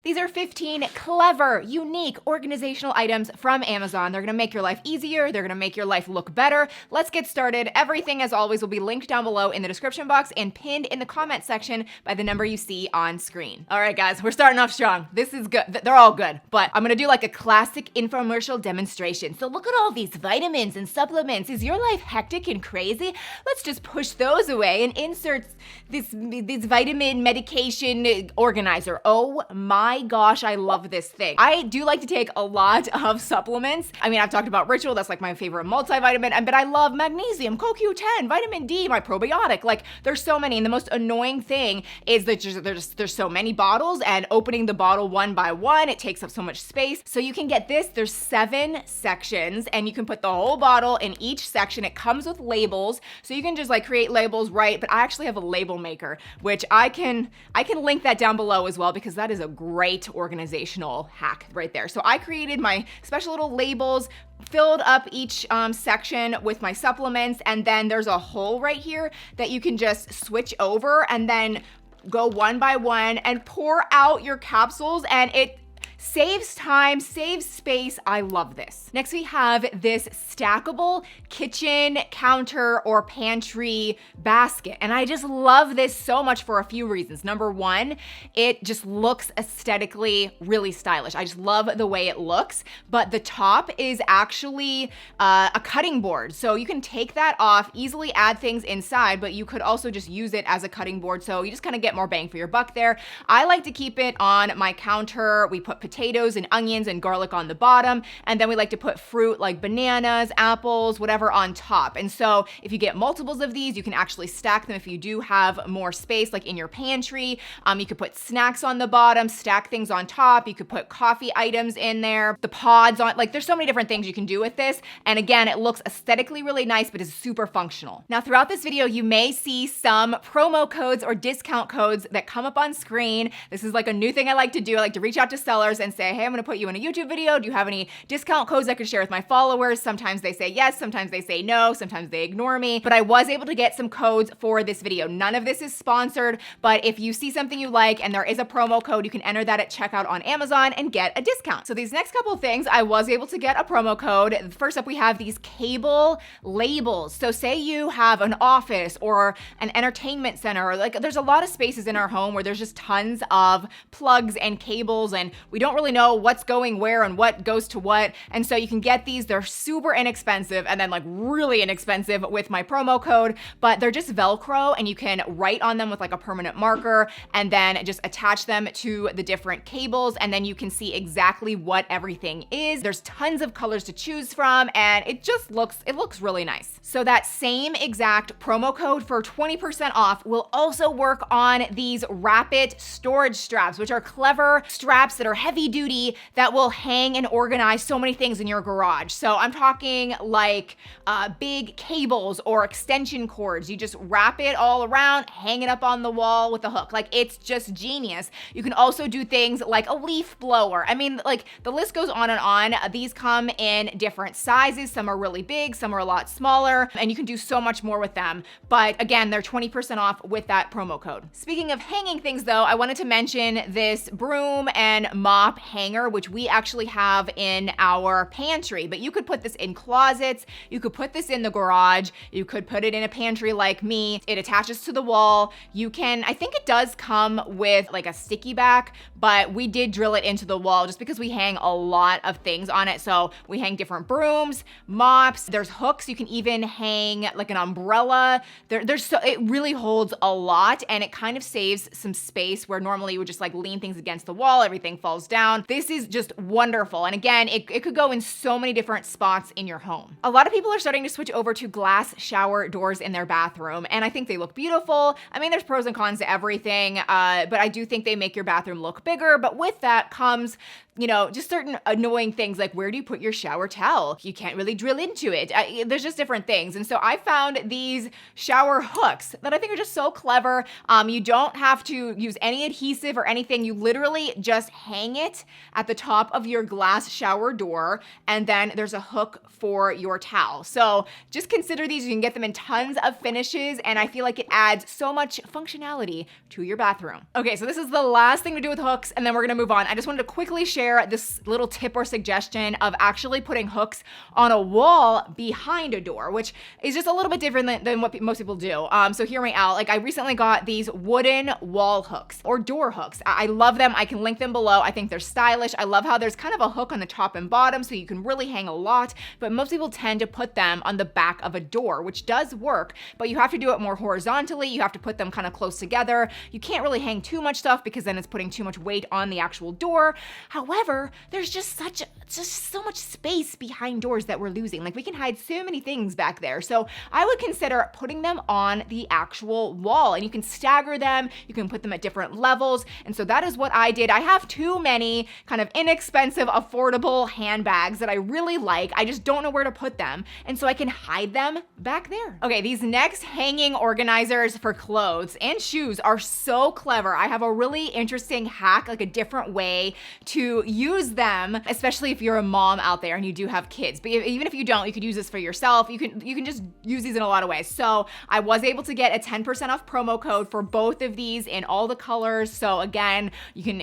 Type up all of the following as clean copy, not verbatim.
These are 15 clever, unique organizational items from Amazon. They're gonna make your life easier. They're gonna make your life look better. Let's get started. Everything, as always, will be linked down below in the description box and pinned in the comment section by the number you see on screen. All right, guys, we're starting off strong. This is good. They're all good, but I'm gonna do like a classic infomercial demonstration. So look at all these vitamins and supplements. Is your life hectic and crazy? Let's just push those away and insert this vitamin medication organizer. Oh my gosh, I love this thing. I do like to take a lot of supplements. I mean, I've talked about Ritual, that's like my favorite multivitamin, but I love magnesium, CoQ10, vitamin D, my probiotic. Like, there's so many, and the most annoying thing is that there's so many bottles, and opening the bottle one by one, it takes up so much space. So you can get this, there's 7 sections, and you can put the whole bottle in each section. It comes with labels, so you can just like create labels, right? But I actually have a label maker, which I can link that down below as well, because that is a great organizational hack right there. So I created my special little labels, filled up each section with my supplements, and then there's a hole right here that you can just switch over and then go one by one and pour out your capsules, and it saves time, saves space. I love this. Next, we have this stackable kitchen counter or pantry basket. And I just love this so much for a few reasons. Number one, it just looks aesthetically really stylish. I just love the way it looks, but the top is actually a cutting board. So you can take that off, easily add things inside, but you could also just use it as a cutting board. So you just kind of get more bang for your buck there. I like to keep it on my counter. We put potatoes and onions and garlic on the bottom, and then we like to put fruit like bananas, apples, whatever on top. And so if you get multiples of these, you can actually stack them if you do have more space, like in your pantry. You could put snacks on the bottom, stack things on top. You could put coffee items in there, the pods on, like there's so many different things you can do with this. And again, it looks aesthetically really nice, but is super functional. Now, throughout this video, you may see some promo codes or discount codes that come up on screen. This is like a new thing I like to do. I like to reach out to sellers and say, hey, I'm gonna put you in a YouTube video. Do you have any discount codes I could share with my followers? Sometimes they say yes, sometimes they say no, sometimes they ignore me, but I was able to get some codes for this video. None of this is sponsored, but if you see something you like and there is a promo code, you can enter that at checkout on Amazon and get a discount. So these next couple things, I was able to get a promo code. First up, we have these cable labels. So say you have an office or an entertainment center, or like there's a lot of spaces in our home where there's just tons of plugs and cables, and we don't really know what's going where and what goes to what. And so you can get these, they're super inexpensive, and then like really inexpensive with my promo code, but they're just Velcro, and you can write on them with like a permanent marker and then just attach them to the different cables, and then you can see exactly what everything is. There's tons of colors to choose from, and it looks really nice. So that same exact promo code for 20% off will also work on these rapid storage straps, which are clever straps that are heavy duty that will hang and organize so many things in your garage. So I'm talking like big cables or extension cords. You just wrap it all around, hang it up on the wall with a hook. Like, it's just genius. You can also do things like a leaf blower. I mean, like, the list goes on and on. These come in different sizes. Some are really big, some are a lot smaller, and you can do so much more with them. But again, they're 20% off with that promo code. Speaking of hanging things though, I wanted to mention this broom and mop hanger, which we actually have in our pantry, but you could put this in closets. You could put this in the garage. You could put it in a pantry like me. It attaches to the wall. You can, I think it does come with like a sticky back, but we did drill it into the wall just because we hang a lot of things on it. So we hang different brooms, mops, there's hooks. You can even hang like an umbrella. It really holds a lot, and it kind of saves some space where normally you would just like lean things against the wall, everything falls down. This is just wonderful. And again, it could go in so many different spots in your home. A lot of people are starting to switch over to glass shower doors in their bathroom, and I think they look beautiful. I mean, there's pros and cons to everything, but I do think they make your bathroom look bigger. But with that comes, you know, just certain annoying things like, where do you put your shower towel? You can't really drill into it. There's just different things. And so I found these shower hooks that I think are just so clever. You don't have to use any adhesive or anything. You literally just hang it at the top of your glass shower door, and then there's a hook for your towel. So just consider these. You can get them in tons of finishes, and I feel like it adds so much functionality to your bathroom. Okay, so this is the last thing to do with hooks, and then we're gonna move on. I just wanted to quickly share this little tip or suggestion of actually putting hooks on a wall behind a door, which is just a little bit different than what most people do. So hear me out. Like, I recently got these wooden wall hooks or door hooks. I love them. I can link them below. I think they're stylish. I love how there's kind of a hook on the top and bottom so you can really hang a lot, but most people tend to put them on the back of a door, which does work, but you have to do it more horizontally. You have to put them kind of close together. You can't really hang too much stuff because then it's putting too much weight on the actual door. However, there's just so much space behind doors that we're losing. Like, we can hide so many things back there. So I would consider putting them on the actual wall, and you can stagger them. You can put them at different levels. And so that is what I did. I have too many kind of inexpensive, affordable handbags that I really like. I just don't know where to put them. And so I can hide them back there. Okay, these next hanging organizers for clothes and shoes are so clever. I have a really interesting hack, like a different way to use them, especially if you're a mom out there and you do have kids. But even if you don't, you could use this for yourself. You can just use these in a lot of ways. So I was able to get a 10% off promo code for both of these in all the colors. So again, you can,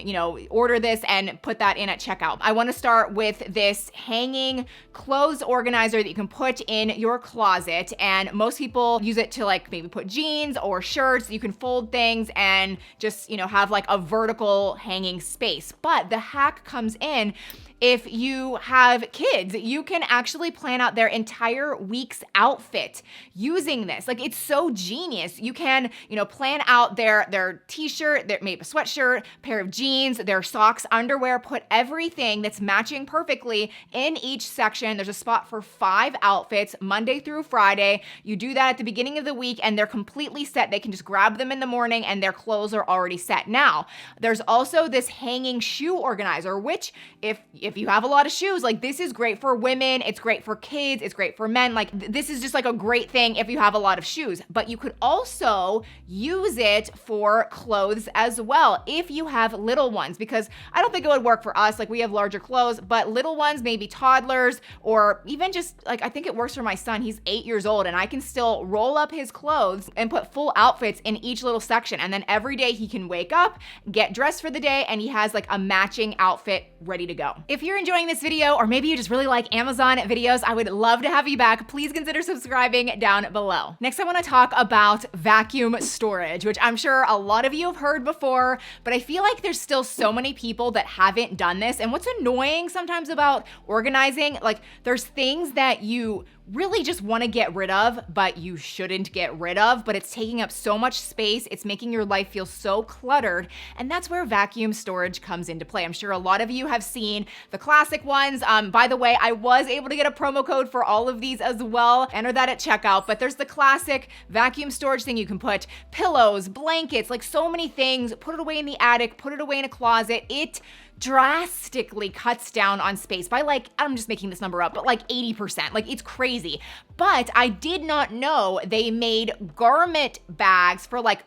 order this and put that in at checkout. I want to start with this hanging clothes organizer that you can put in your closet. And most people use it to like maybe put jeans or shirts. You can fold things and just, have like a vertical hanging space. But the hack comes in if you have kids. You can actually plan out their entire week's outfit using this. Like, it's so genius. You can, plan out their t-shirt, their maybe a sweatshirt, pair of jeans, their socks, underwear, put everything that's matching perfectly in each section. There's a spot for 5 outfits, Monday through Friday. You do that at the beginning of the week and they're completely set. They can just grab them in the morning and their clothes are already set. Now, there's also this hanging shoe organizer, which if you have a lot of shoes, like, this is great for women, it's great for kids, it's great for men. Like, this is just like a great thing if you have a lot of shoes. But you could also use it for clothes as well if you have little ones, because I don't think it would work for us. Like, we have larger clothes, but little ones, maybe toddlers, or even just like, I think it works for my son. He's 8 years old and I can still roll up his clothes and put full outfits in each little section. And then every day he can wake up, get dressed for the day, and he has like a matching outfit ready to go. If you're enjoying this video, or maybe you just really like Amazon videos, I would love to have you back. Please consider subscribing down below. Next, I want to talk about vacuum storage, which I'm sure a lot of you have heard before, but I feel like there's still so many people that haven't done this. And what's annoying sometimes about organizing, like, there's things that you really just want to get rid of, but you shouldn't get rid of, but it's taking up so much space. It's making your life feel so cluttered. And that's where vacuum storage comes into play. I'm sure a lot of you have seen the classic ones. By the way, I was able to get a promo code for all of these as well. Enter that at checkout, but there's the classic vacuum storage thing. You can put pillows, blankets, like so many things, put it away in the attic, put it away in a closet. It drastically cuts down on space by, like, I'm just making this number up, but like 80%. Like, it's crazy. But I did not know they made garment bags for like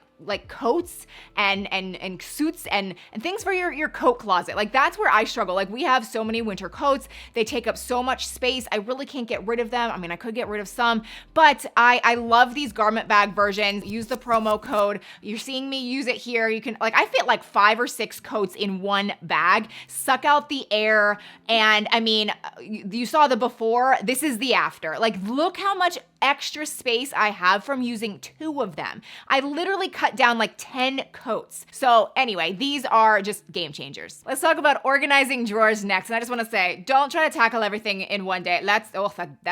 coats and suits and things for your coat closet. Like, that's where I struggle. Like, we have so many winter coats. They take up so much space. I really can't get rid of them. I mean, I could get rid of some, but I love these garment bag versions. Use the promo code. You're seeing me use it here. You can, like, I fit like 5 or 6 coats in one bag, suck out the air. And I mean, you saw the before, this is the after. Like, look how much extra space I have from using 2 of them. I literally cut down like 10 coats. So anyway, these are just game changers. Let's talk about organizing drawers next. And I just want to say, don't try to tackle everything in one day. That's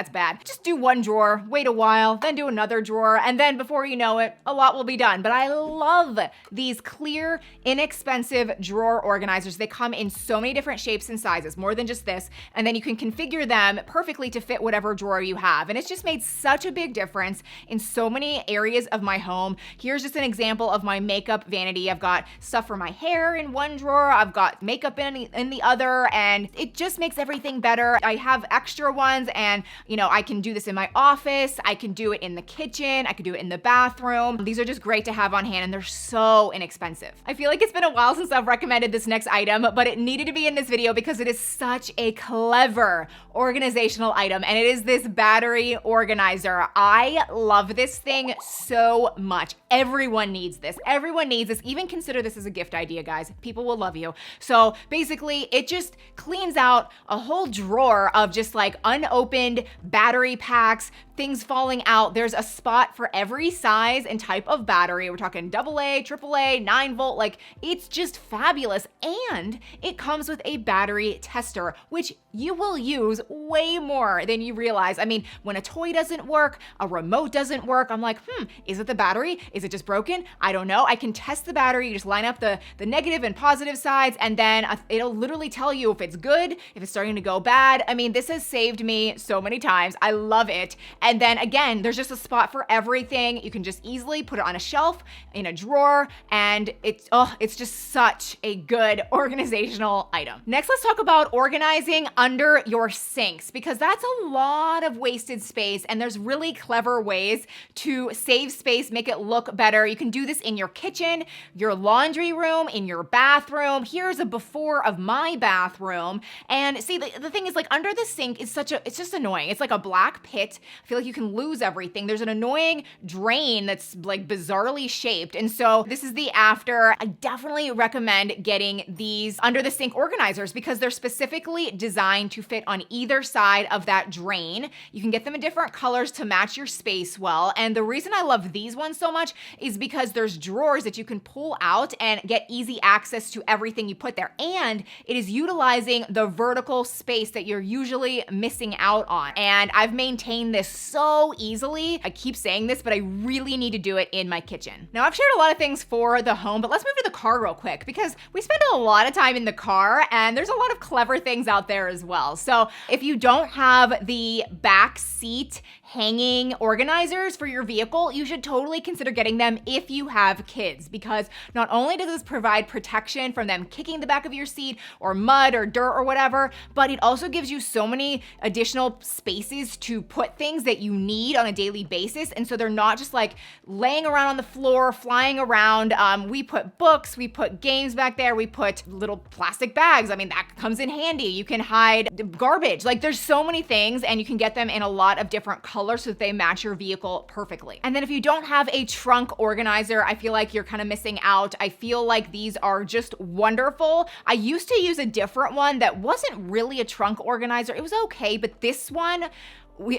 bad. Just do one drawer, wait a while, then do another drawer, and then before you know it, a lot will be done. But I love these clear, inexpensive drawer organizers. They come in so many different shapes and sizes, more than just this, and then you can configure them perfectly to fit whatever drawer you have. And it's just made such such a big difference in so many areas of my home. Here's just an example of my makeup vanity. I've got stuff for my hair in one drawer, I've got makeup in the other, and it just makes everything better. I have extra ones, and I can do this in my office, I can do it in the kitchen, I can do it in the bathroom. These are just great to have on hand, and they're so inexpensive. I feel like it's been a while since I've recommended this next item, but it needed to be in this video because it is such a clever organizational item, and it is this battery organizer. I love this thing so much. Everyone needs this. Everyone needs this. Even consider this as a gift idea, guys. People will love you. So basically, it just cleans out a whole drawer of just like unopened battery packs, things falling out. There's a spot for every size and type of battery. We're talking AA, AAA, 9-volt. Like, it's just fabulous. And it comes with a battery tester, which you will use way more than you realize. I mean, when a toy doesn't work, a remote doesn't work, I'm like, is it the battery? Is it just broken? I don't know. I can test the battery. You just line up the negative and positive sides, and then it'll literally tell you if it's good, if it's starting to go bad. I mean, this has saved me so many times. I love it. And then again, there's just a spot for everything. You can just easily put it on a shelf, in a drawer, and it's just such a good organizational item. Next, let's talk about organizing under your sinks, because that's a lot of wasted space, and there's really clever ways to save space, make it look better. You can do this in your kitchen, your laundry room, in your bathroom. Here's a before of my bathroom. And see, the thing is, like, under the sink is it's just annoying. It's like a black pit. I feel like you can lose everything. There's an annoying drain that's like bizarrely shaped. And so this is the after. I definitely recommend getting these under the sink organizers because they're specifically designed to fit on either side of that drain. You can get them in different colors to match your space well. And the reason I love these ones so much is because there's drawers that you can pull out and get easy access to everything you put there. And it is utilizing the vertical space that you're usually missing out on. And I've maintained this so easily. I keep saying this, but I really need to do it in my kitchen. Now, I've shared a lot of things for the home, but let's move to the car real quick because we spend a lot of time in the car and there's a lot of clever things out there as well. So if you don't have the back seat hanging organizers for your vehicle, you should totally consider getting them if you have kids, because not only does this provide protection from them kicking the back of your seat or mud or dirt or whatever, but it also gives you so many additional spaces to put things that you need on a daily basis. And so they're not just like laying around on the floor, flying around. We put books, we put games back there, we put little plastic bags. I mean, that comes in handy. You can hide garbage. Like, there's so many things, and you can get them in a lot of different colors so that they match your vehicle perfectly. And then if you don't have a trunk organizer, I feel like you're kind of missing out. I feel like these are just wonderful. I used to use a different one that wasn't really a trunk organizer. It was okay, but this one,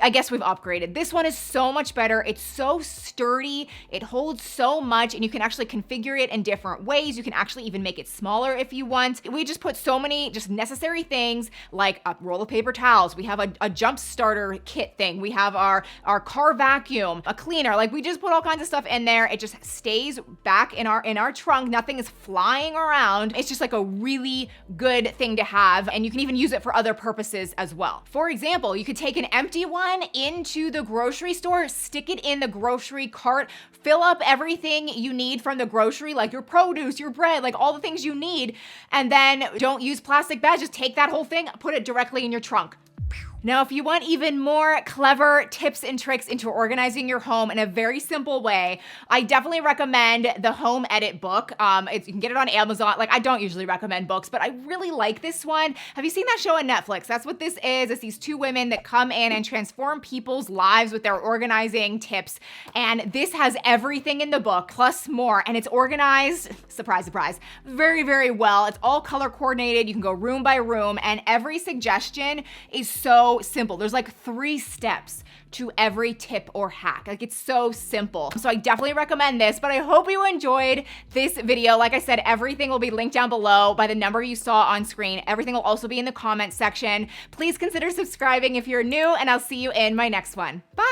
I guess we've upgraded. This one is so much better. It's so sturdy. It holds so much, and you can actually configure it in different ways. You can actually even make it smaller if you want. We just put so many just necessary things like a roll of paper towels. We have a jump starter kit thing. We have our car vacuum, a cleaner. Like, we just put all kinds of stuff in there. It just stays back in our trunk. Nothing is flying around. It's just like a really good thing to have, and you can even use it for other purposes as well. For example, you could take an empty one into the grocery store, stick it in the grocery cart, fill up everything you need from the grocery, like your produce, your bread, like all the things you need, and then don't use plastic bags. Just take that whole thing, put it directly in your trunk. Now, if you want even more clever tips and tricks into organizing your home in a very simple way, I definitely recommend the Home Edit book. You can get it on Amazon. Like, I don't usually recommend books, but I really like this one. Have you seen that show on Netflix? That's what this is. It's these two women that come in and transform people's lives with their organizing tips. And this has everything in the book, plus more. And it's organized, surprise, surprise, very, very well. It's all color coordinated. You can go room by room, and every suggestion is so simple. There's like 3 steps to every tip or hack. Like, it's so simple. So I definitely recommend this, but I hope you enjoyed this video. Like I said, everything will be linked down below by the number you saw on screen. Everything will also be in the comment section. Please consider subscribing if you're new, and I'll see you in my next one. Bye.